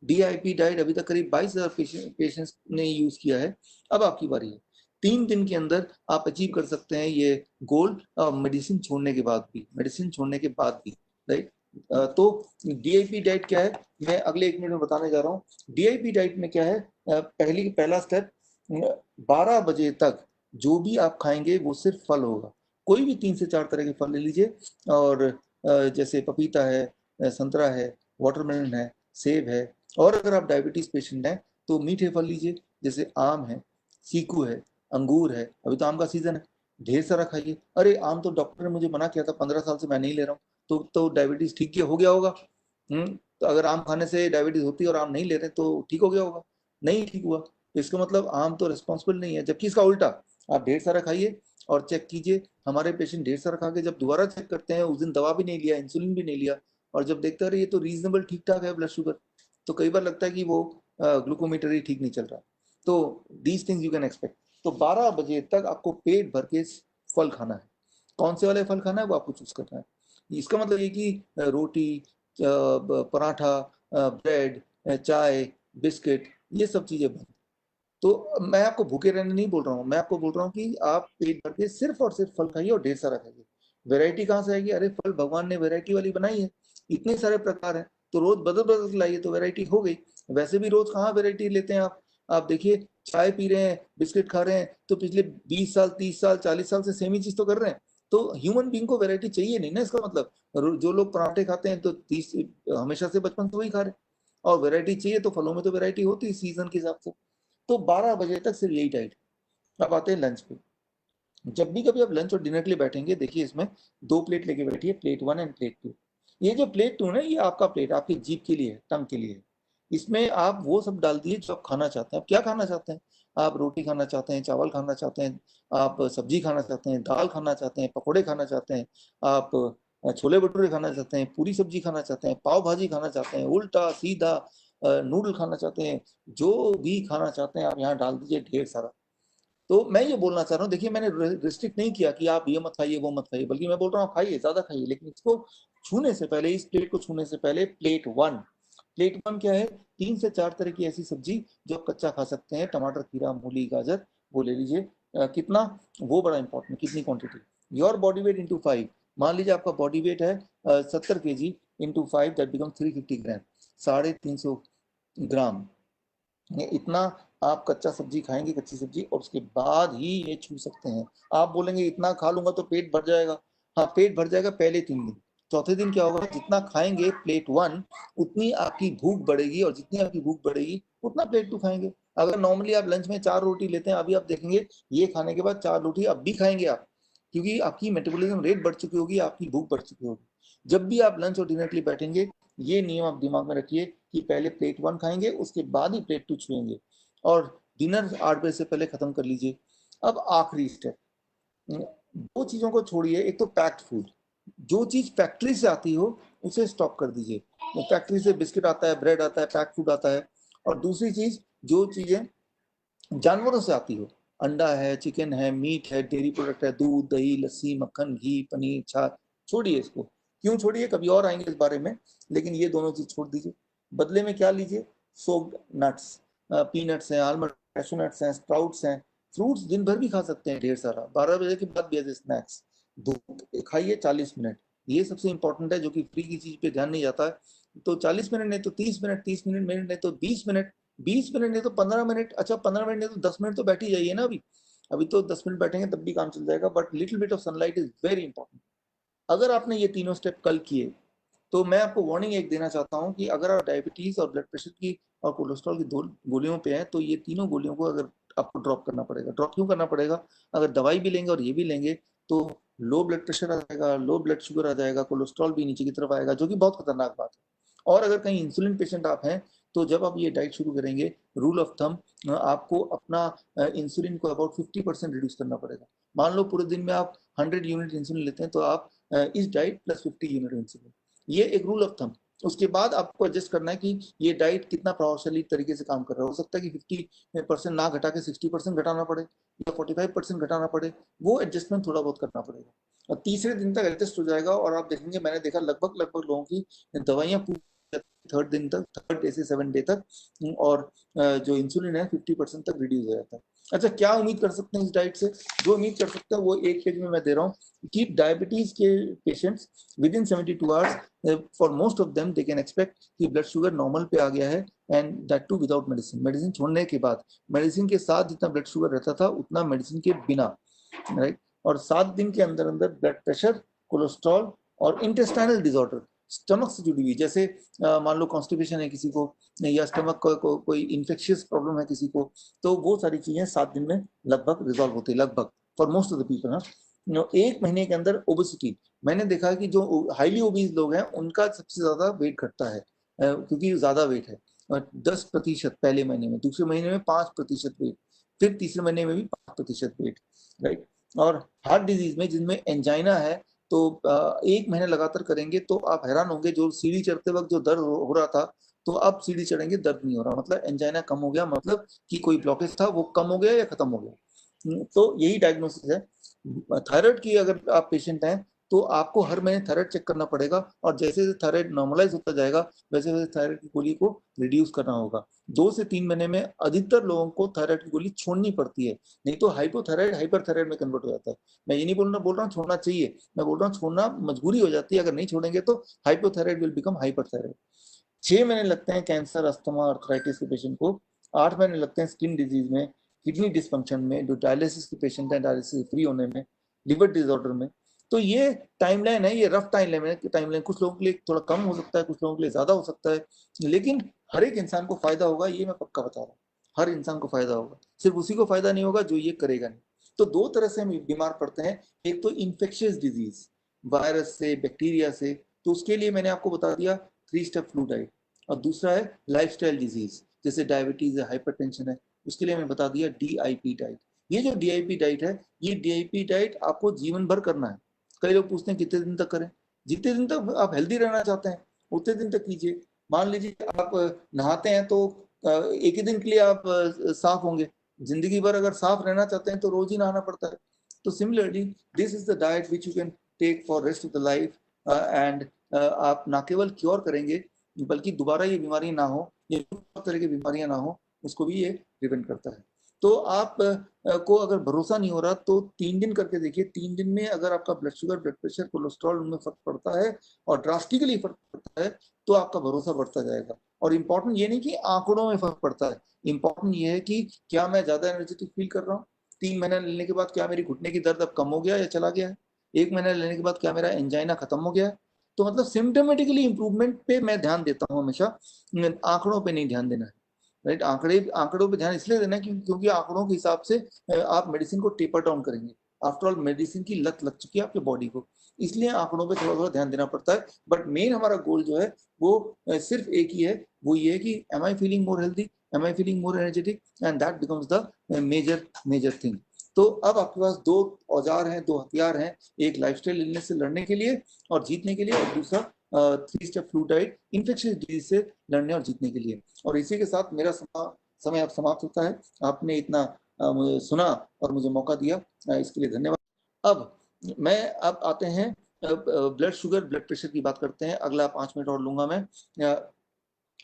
DIP diet अभी तक करीब 22,000 पेशेंट्स ने यूज किया है। अब आपकी बारी है। 3 दिन के अंदर आप अचीव कर सकते हैं ये गोल, मेडिसिन छोड़ने के बाद भी, राइट। तो DIP डाइट क्या है, मैं अगले 1 मिनट में बताने जा रहा हूँ। DIP डाइट में क्या है, पहला स्टेप, 12 बजे तक जो भी आप खाएंगे वो सिर्फ फल होगा। कोई भी 3 से 4 तरह के फल ले लीजिए, और जैसे पपीता है, संतरा है, वाटरमेलन है, सेब है। और अगर आप डायबिटीज पेशेंट हैं तो मीठे फल लीजिए, जैसे आम है, चीकू है, अंगूर है, अभी तो आम का सीजन है, ढेर सारा खाइए। अरे आम तो डॉक्टर ने मुझे मना किया था, 15 साल से मैं नहीं ले रहा हूँ, तो डायबिटीज ठीक हो गया होगा। तो अगर आम खाने से डायबिटीज होती है और आम नहीं ले रहे तो ठीक हो गया होगा? नहीं ठीक हुआ, तो इसका मतलब आम तो रिस्पॉन्सिबल नहीं है। जबकि इसका उल्टा, आप ढेर सारा खाइए और चेक कीजिए। हमारे पेशेंट ढेर सारा खा के जब दोबारा चेक करते हैं, उस दिन दवा भी नहीं लिया, इंसुलिन भी नहीं लिया, और जब देखते हैं ये तो रीजनेबल ठीक ठाक है ब्लड शुगर, तो कई बार लगता है कि वो ग्लूकोमीटर ही ठीक नहीं चल रहा। तो these things you can expect. तो 12 बजे तक आपको पेट भर के फल खाना है। कौन से वाले फल खाना है वो आपको चूज करना है। इसका मतलब ये कि रोटी, पराठा, ब्रेड, चाय, बिस्किट, ये सब चीजें बंद। तो मैं आपको भूखे रहने नहीं बोल रहा हूँ, मैं आपको बोल रहा हूँ कि आप पेट भर के सिर्फ और सिर्फ फल खाइए और ढेर सारा खाइए। वैरायटी कहाँ से आएगी? अरे फल भगवान ने वैरायटी वाली बनाई है, इतने सारे प्रकार हैं, तो रोज बदल बदल लाइए तो वैरायटी हो गई। वैसे भी रोज कहाँ वैरायटी लेते हैं आप देखिए, चाय पी रहे हैं, बिस्किट खा रहे हैं, तो पिछले 20 साल, 30 साल, 40 साल से सेम ही चीज तो कर रहे हैं। तो ह्यूमन बींग को वैरायटी चाहिए नहीं ना, इसका मतलब। जो लोग पराठे खाते हैं तो 30 हमेशा से बचपन से वही खा रहे हैं, और वैरायटी चाहिए तो फलों में तो वैरायटी होती है सीजन के हिसाब से। तो 12 बजे तक सिर्फ यही डाइट। अब आते हैं लंच पे। जब भी कभी आप लंच और डिनर के लिए बैठेंगे, देखिए इसमें 2 प्लेट लेके बैठिए, प्लेट 1 एंड प्लेट 2। ये जो प्लेट 2 है, ये आपका प्लेट आपकी जीभ के लिए है, टंग के लिए है। इसमें आप वो सब डाल दिए जो आप खाना चाहते हैं। आप क्या खाना चाहते हैं? आप रोटी खाना चाहते हैं, चावल खाना चाहते हैं, आप सब्जी खाना चाहते हैं, दाल खाना चाहते हैं, पकौड़े खाना चाहते हैं, आप छोले भटूरे खाना चाहते हैं, पूरी सब्जी खाना चाहते हैं, पाव भाजी खाना चाहते हैं, उल्टा सीधा नूडल खाना चाहते हैं, जो भी खाना चाहते हैं आप यहाँ डाल दीजिए ढेर सारा। तो मैं ये बोलना चाह रहा हूँ, देखिए मैंने रिस्ट्रिक्ट नहीं किया कि आप ये मत खाइए वो मत खाइए, बल्कि मैं बोल रहा हूँ खाइए, ज्यादा खाइए, लेकिन इसको छूने से पहले, इस प्लेट को छूने से पहले प्लेट वन क्या है? 3 से 4 तरह की ऐसी सब्जी जो आप कच्चा खा सकते हैं, टमाटर, खीरा, मूली, गाजर, वो ले लीजिए। कितना, वो बड़ा इंपॉर्टेंट, कितनी quantity. Your body weight into 5। मान लीजिए आपका बॉडी वेट है 70 kg, इंटू 5 दैट बिकम 350 ग्राम, 350 ग्राम। इतना आप कच्चा सब्जी खाएंगे, कच्ची सब्जी, और उसके बाद ही ये छू सकते हैं। आप बोलेंगे इतना खा लूंगा तो पेट भर जाएगा। हाँ, पेट भर जाएगा पहले 3 दिन। चौथे दिन क्या होगा? जितना खाएंगे प्लेट 1, उतनी आपकी भूख बढ़ेगी, और जितनी आपकी भूख बढ़ेगी उतना प्लेट 2 खाएंगे। अगर नॉर्मली आप लंच में 4 रोटी लेते हैं, अभी आप देखेंगे ये खाने के बाद 4 रोटी अब भी खाएंगे आप, क्योंकि आपकी मेटाबॉलिज्म रेट बढ़ चुकी होगी, आपकी भूख बढ़ चुकी होगी। जब भी आप लंच और डिनर के लिए बैठेंगे, ये नियम आप दिमाग में रखिए कि पहले प्लेट 1 खाएंगे, उसके बाद ही प्लेट 2 छुएंगे, और डिनर 8 बजे से पहले खत्म कर लीजिए। अब आखिरी स्टेप, दो चीजों को छोड़िए। एक तो पैक्ड फूड, जो चीज फैक्ट्री से आती हो उसे स्टॉप कर दीजिए। फैक्ट्री से बिस्किट आता है, ब्रेड आता है, पैक्ड फूड आता है। और दूसरी चीज, जो चीजें जानवरों से आती हो, अंडा है, चिकन है, मीट है, डेयरी प्रोडक्ट है, दूध, दही, लस्सी, मक्खन, घी, पनीर, छाछ, छोड़िए इसको। क्यों छोड़िए? कभी और आएंगे इस बारे में, लेकिन ये दोनों चीज छोड़ दीजिए। बदले में क्या लीजिए? सोक्ड नट्स, पीनट्स हैं, आलमंड, कैशू नट्स हैं, स्प्राउट्स हैं। फ्रूट्स दिन भर भी खा सकते हैं ढेर सारा, 12 बजे के बाद भी एज स्नैक्स। दूध खाइए 40 मिनट, ये सबसे इंपॉर्टेंट है, जो कि फ्री की चीज पे ध्यान नहीं जाता है। तो 40 मिनट नहीं तो 30 मिनट, 30 मिनट नहीं तो 20 मिनट, 20 मिनट नहीं तो 15 मिनट, अच्छा 15 मिनट नहीं तो 10 मिनट तो बैठ ही जाइए ना। अभी अभी तो 10 मिनट बैठेंगे तब भी काम चल जाएगा, but little bit of sunlight is very important. अगर आपने ये तीनों स्टेप कल किए, तो मैं आपको वार्निंग एक देना चाहता हूँ कि अगर आप डायबिटीज और ब्लड प्रेशर की और कोलेस्ट्रॉल की 2 गोलियों पे हैं, तो ये तीनों गोलियों को अगर आपको ड्रॉप करना पड़ेगा। ड्रॉप क्यों करना पड़ेगा? अगर दवाई भी लेंगे और ये भी लेंगे तो लो ब्लड प्रेशर आ जाएगा, लो ब्लड शुगर आ जाएगा, कोलेस्ट्रॉल भी नीचे की तरफ आएगा, जो कि बहुत खतरनाक बात है। और अगर कहीं इंसुलिन पेशेंट आप हैं, तो जब आप ये डाइट शुरू करेंगे, रूल ऑफ थम, आपको अपना इंसुलिन को अबाउट 50% रिड्यूस करना पड़ेगा। मान लो पूरे दिन में आप 100 यूनिट इंसुलिन लेते हैं, तो आप इस डाइट प्लस 50 यूनिट इंसुलिन, ये एक रूल ऑफ थम। उसके बाद आपको एडजस्ट करना है कि ये डाइट कितना प्रभावशाली तरीके से काम कर रहा है। हो सकता है कि 50% ना घटा के 60% घटाना पड़े, या 45% घटाना पड़े, वो एडजस्टमेंट थोड़ा बहुत करना पड़ेगा। और तीसरे दिन तक एडजस्ट हो जाएगा, और आप देखेंगे, मैंने देखा लगभग लगभग लोगों की दवाइयाँ थर्ड दिन तक, थर्ड डे से 7 डे तक, और जो इंसुलिन है 50% तक रिड्यूस हो जाता है। अच्छा, क्या उम्मीद कर सकते हैं इस डाइट से? जो उम्मीद कर सकते हैं वो एक पेज में मैं दे रहा हूँ कि डायबिटीज के patients within 72 hours for most of them they can expect कि ब्लड शुगर नॉर्मल पे आ गया है, and that too without medicine. Medicine छोड़ने के बाद, मेडिसिन के साथ जितना ब्लड शुगर रहता था उतना मेडिसिन के बिना, राइट। और 7 दिन के अंदर अंदर ब्लड प्रेशर, कोलेस्ट्रॉल और इंटेस्टाइनल डिसऑर्डर, स्टमक से जुड़ी हुई, जैसे मान लो कॉन्स्टिपेशन है किसी को, या स्टमक कोई इन्फेक्शियस प्रॉब्लम है किसी को, तो वो सारी चीजें 7 दिन में लगभग रिजॉल्व होती है, लगभग, for most of the people. एक महीने के अंदर ओबेसिटी, मैंने देखा कि जो हाईली ओबीज लोग हैं उनका सबसे ज्यादा वेट घटता है, क्योंकि ज्यादा वेट है। 10% पहले महीने में, दूसरे महीने में 5% वेट, फिर तीसरे महीने में भी 5% वेट, राइट। और हार्ट डिजीज में जिनमें एंजाइना है, तो 1 महीने लगातार करेंगे तो आप हैरान होंगे, जो सीढ़ी चढ़ते वक्त जो दर्द हो रहा था, तो अब सीढ़ी चढ़ेंगे दर्द नहीं हो रहा, मतलब एंजाइना कम हो गया, मतलब कि कोई ब्लॉकेज था वो कम हो गया या खत्म हो गया। तो यही डायग्नोसिस है। थायराइड की अगर आप पेशेंट हैं तो आपको हर महीने थायराइड चेक करना पड़ेगा, और जैसे जैसे थायराइड नॉर्मलाइज होता जाएगा वैसे वैसे थायराइड की गोली को रिड्यूस करना होगा। 2 से 3 महीने में अधिकतर लोगों को थायराइड की गोली छोड़नी पड़ती है, नहीं तो हाइपोथायराइड हाइपरथायराइड में कन्वर्ट हो जाता है। मैं ये नहीं बोल रहा हूँ छोड़ना चाहिए, मैं बोल रहा हूँ छोड़ना मजबूरी हो जाती है, अगर नहीं छोड़ेंगे तो हाइपोथायराइड विल बिकम हाइपरथायराइड। 6 महीने लगते हैं कैंसर, अस्थमा, आर्थराइटिस के पेशेंट को। 8 महीने लगते हैं स्किन डिजीज में, किडनी डिस्फंक्शन में, जो डायलिसिस के पेशेंट हैं डायलिसिस फ्री होने में, लिवर डिसऑर्डर में। तो ये टाइमलाइन है, ये रफ टाइमलाइन कुछ लोगों के लिए थोड़ा कम हो सकता है, कुछ लोगों के लिए ज्यादा हो सकता है, लेकिन हर एक इंसान को फायदा होगा, ये मैं पक्का बता रहा हूँ। हर इंसान को फायदा होगा, सिर्फ उसी को फायदा नहीं होगा जो ये करेगा नहीं। तो 2 तरह से हम बीमार पड़ते हैं, एक तो इन्फेक्शियस डिजीज, वायरस से, बैक्टीरिया से, तो उसके लिए मैंने आपको बता दिया 3 स्टेप फ्लू डाइट। और दूसरा है लाइफस्टाइल डिजीज, जैसे डायबिटीज है, हाइपरटेंशन है, उसके लिए मैंने बता दिया DIP डाइट। ये जो DIP डाइट है, ये DIP डाइट आपको जीवन भर करना है। कई लोग पूछते हैं कितने दिन तक करें? जितने दिन तक आप हेल्दी रहना चाहते हैं उतने दिन तक कीजिए। मान लीजिए आप नहाते हैं तो एक ही दिन के लिए आप साफ होंगे, जिंदगी भर अगर साफ रहना चाहते हैं तो रोज ही नहाना पड़ता है। तो similarly this is the diet which you can take for rest of the life, and आप ना केवल क्योर करेंगे बल्कि दोबारा ये बीमारी ना हो, ये तरह की बीमारियां ना हो, उसको भी ये प्रिवेंट करता है। तो आप को अगर भरोसा नहीं हो रहा तो 3 दिन करके देखिए। 3 दिन में अगर आपका blood sugar, blood pressure, cholesterol उनमें फर्क पड़ता है और ड्रास्टिकली फर्क पड़ता है, तो आपका भरोसा बढ़ता जाएगा। और इम्पोर्टेंट ये नहीं कि आंकड़ों में फर्क पड़ता है, इम्पोर्टेंट ये है कि क्या मैं ज्यादा एनर्जेटिक फील कर रहा हूँ, 3 महीने लेने के बाद क्या मेरी घुटने की दर्द अब कम हो गया या चला गया है, 1 महीने लेने के बाद क्या मेरा एंजाइना खत्म हो गया है। तो मतलब सिम्टोमेटिकली इंप्रूवमेंट पे मैं ध्यान देता हूँ हमेशा, आंकड़ों पे नहीं ध्यान देना है, राइट। आंकड़ों पे ध्यान इसलिए देना है क्योंकि आंकड़ों के हिसाब से आप मेडिसिन को टेपर डाउन करेंगे। आफ्टर ऑल मेडिसिन की लत लग चुकी है आपके बॉडी को, इसलिए आंकड़ों पे थोड़ा थोड़ा ध्यान देना पड़ता है। बट मेन हमारा गोल जो है वो सिर्फ एक ही है, वो ये है कि am I feeling more healthy, am I feeling more energetic, and that becomes the major thing. तो अब आपके पास 2 औजार हैं, 2 हथियार हैं, एक लाइफस्टाइल इलनेस से लड़ने के लिए और जीतने के लिए, और दूसरा 3 step flu diet infectious disease से लड़ने और जीतने के लिए। और इसी के साथ मेरा समय अब समाप्त होता है। आपने इतना मुझे सुना और मुझे मौका दिया, इसके लिए धन्यवाद। अब आते हैं ब्लड शुगर, ब्लड प्रेशर की बात करते हैं। अगला 5 मिनट और लूंगा मैं।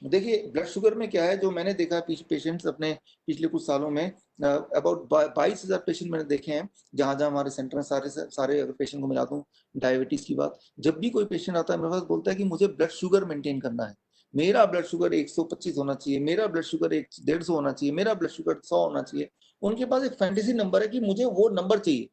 देखिए ब्लड शुगर में क्या है, जो मैंने देखा पेशेंट्स अपने पिछले कुछ सालों में, अबाउट 22,000 पेशेंट मैंने देखे हैं जहां जहां हमारे सेंटर में, सारे अगर पेशेंट को मिला दूं, डायबिटीज की बात, जब भी कोई पेशेंट आता है मेरे पास, बोलता है कि मुझे ब्लड शुगर मेंटेन करना है, मेरा ब्लड शुगर 125 होना चाहिए, मेरा ब्लड शुगर 150 होना चाहिए, मेरा ब्लड शुगर 100 होना चाहिए। उनके पास एक फैंटेसी नंबर है कि मुझे वो नंबर चाहिए।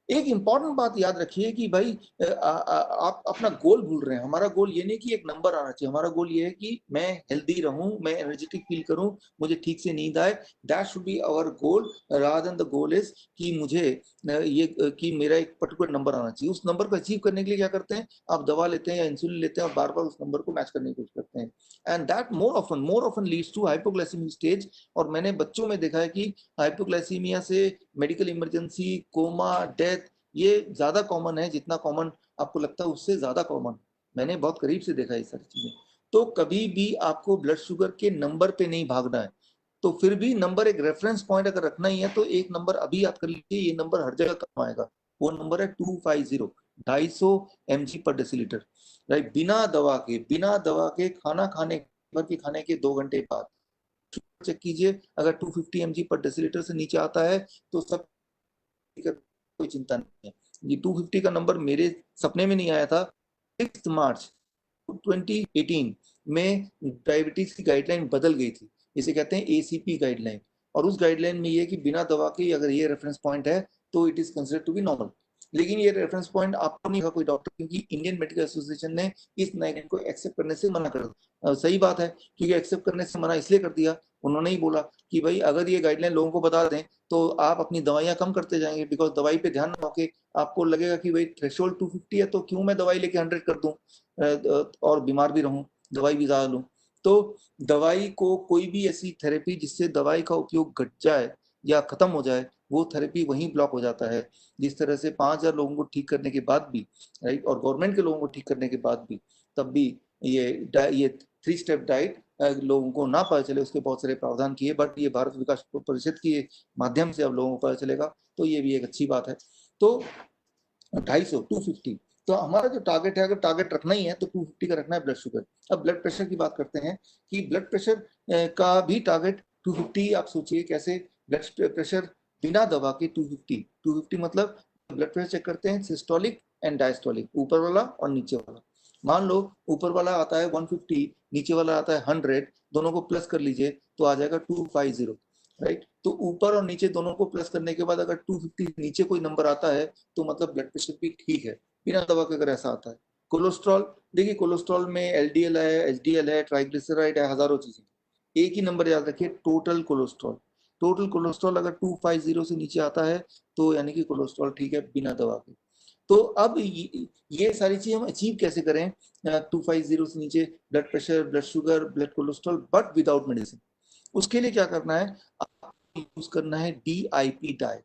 एक इंपॉर्टेंट बात याद रखिए कि भाई आप अपना गोल भूल रहे हैं। हमारा गोल ये नहीं कि एक नंबर आना चाहिए, हमारा गोल ये है कि मैं हेल्दी रहूं, मैं एनर्जेटिक फील करूं, मुझे ठीक से नींद आए। That should be our goal, rather than the goal is कि मुझे कि मेरा एक पर्टिकुलर नंबर आना चाहिए। उस नंबर को अचीव करने के लिए क्या करते हैं, आप दवा लेते हैं या इंसुलिन लेते हैं और बार बार उस नंबर को मैच करने की कोशिश करते हैं, and that more often leads to hypoglycaemic stage. और मैंने बच्चों में देखा है कि हाइपोग्लाइसीमिया से मेडिकल इमरजेंसी, कोमा, डेथ, ये ज्यादा कॉमन है, जितना कॉमन आपको लगता है उससे ज्यादा कॉमन। मैंने बहुत करीब से देखा है ये सारी चीजें। तो कभी भी आपको ब्लड शुगर के नंबर पे नहीं भागना है। तो फिर भी नंबर एक रेफरेंस पॉइंट अगर रखना ही है तो एक नंबर अभी याद कर लीजिए, ये नंबर हर जगह काम आएगा। वो नंबर है 250, 250 mg/dL। राइट, बिना दवा के खाना खाने भर के खाने के 2 घंटे बाद चेक कीजिए, अगर 250 mg पर डेसीलीटर से नीचे आता है तो सब कोई चिंता नहीं है। ये 250 का नंबर मेरे सपने में नहीं आया था। 6 मार्च 2018 में डायबिटीज की गाइडलाइन बदल गई थी, इसे कहते हैं एसीपी गाइडलाइन, और उस गाइडलाइन में ये कि बिना दवा के अगर ये रेफरेंस पॉइंट है तो it is considered to be normal. लेकिन ये रेफरेंस पॉइंट आपको नहीं होगा कोई डॉक्टर, क्योंकि इंडियन मेडिकल एसोसिएशन ने इस गाइडलाइन को एक्सेप्ट करने से मना कर दिया। सही बात है, क्योंकि एक्सेप्ट करने से मना इसलिए कर दिया, उन्होंने ही बोला कि भाई अगर ये गाइडलाइन लोगों को बता दें तो आप अपनी दवाइयां कम करते जाएंगे, बिकॉज दवाई पे ध्यान ना होके आपको लगेगा कि भाई थ्रेशोल्ड 250 है तो क्यों मैं दवाई लेके 100 कर दूं और बीमार भी रहूं, दवाई भी ज्यादा लूं। तो दवाई को, कोई भी ऐसी थेरेपी जिससे दवाई का उपयोग घट जाए या खत्म हो जाए, वो थेरेपी वहीं ब्लॉक हो जाता है। जिस तरह से 5,000 लोगों को ठीक करने के बाद भी, राइट, और गवर्नमेंट के लोगों को ठीक करने के बाद भी, तब भी ये 3 स्टेप डाइट लोगों को ना पता चले, उसके बहुत सारे प्रावधान किए, बट ये भारत विकास परिषद के माध्यम से अब लोगों को पता चलेगा, तो ये भी एक अच्छी बात है। तो 250 250, तो हमारा जो टारगेट है, अगर टारगेट रखना ही है तो 250 का रखना है ब्लड शुगर। अब ब्लड प्रेशर की बात करते हैं कि ब्लड प्रेशर का भी टारगेट 250। आप सोचिए कैसे ब्लड प्रेशर बिना दवा के 250 मतलब ब्लड प्रेशर चेक करते हैं सिस्टोलिक एंड डायस्टोलिक, ऊपर वाला और नीचे वाला। मान लो ऊपर वाला आता है 150, नीचे वाला आता है 100, दोनों को प्लस कर लीजिए तो आ जाएगा 250, राइट। तो ऊपर और नीचे दोनों को प्लस करने के बाद अगर 250 नीचे कोई नंबर आता है तो मतलब ब्लड प्रेशर भी ठीक है, बिना दवा के अगर ऐसा आता है। कोलेस्ट्रॉल, देखिए कोलेस्ट्रॉल में एलडीएल है, एचडीएल है, ट्राइग्लिसराइड है, हजारों चीजें। एक ही नंबर याद रखिए, टोटल कोलेस्ट्रॉल। टोटल कोलेस्ट्रॉल अगर 250 से नीचे आता है तो यानी कि कोलेस्ट्रॉल ठीक है बिना दवा के। तो अब ये सारी चीज हम अचीव कैसे करें, 250 से नीचे blood pressure, blood sugar, blood cholesterol, but without medicine. उसके लिए क्या करना है, यूज करना है DIP डाइट।